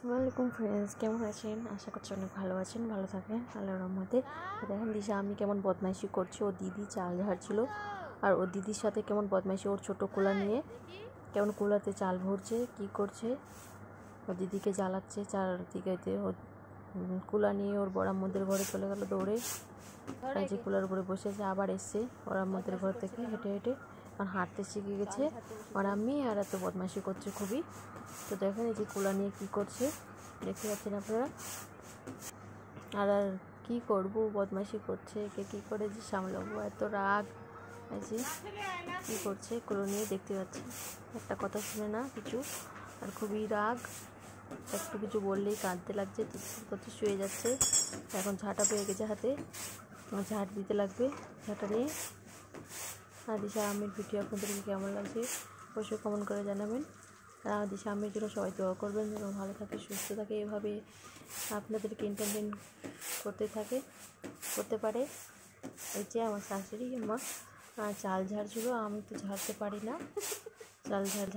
ওয়ালাইকুম ফ্রেন্ডস, কেমন আছেন? আশা করছি অনেক ভালো আছেন, ভালো থাকেন আল্লাহর রহমতে। দেখেন দিশা আমি কেমন বদমাইশি করছি। ও দিদি চাল ঝাড়ছিল আর ওর দিদির সাথে কেমন বদমাইশি, ওর ছোটো কুলা নিয়ে কেমন কুলাতে চাল ভরছে, কি করছে, ওর দিদিকে জ্বালাচ্ছে চারদিকে। ওর কুলা নিয়ে ওর বড় আম্মুদের ঘরে চলে গেল দৌড়ে, আর যে কুলার উপরে বসেছে আবার এসছে ওর আম্মুদের ঘর থেকে হেঁটে হেঁটে, আর হাঁটতে শিখে গেছে ওর আম্মি। আর এত বদমাইশি করছে খুবই। তো দেখেন এই যে কুলা নিয়ে কী করছে, দেখতে পাচ্ছেন আপনারা। আর কী করবো, বদমাইশি করছে, একে কী করে যে সামলাবো, এত রাগ। এই যে কী করছে কুলো নিয়ে, দেখতে পাচ্ছেন, একটা কথা শুনে না কিছু, আর খুবই রাগ। একটু কিছু বললেই কাঁদতে লাগছে, করতে শুয়ে যাচ্ছে। এখন ঝাঁটা পেয়ে গেছে হাতে, ঝাঁট দিতে লাগবে ঝাঁটা নিয়ে। আর দিশা আমির ভিডিও আপনাদেরকে কেমন লাগছে অবশ্যই কমেন্ট করে জানাবেন। আর দিশা আমির জন্য সবাই দোয়া করবেন যেন ভালো থাকে, সুস্থ থাকে, এভাবে আপনাদেরকে এন্টারটেইন করতে পারে। এই যে আমার শাশুড়ি আমার চাল ঝাড়ছিল, আমি তো ঝাড়তে পারি না, চাল ঝাড়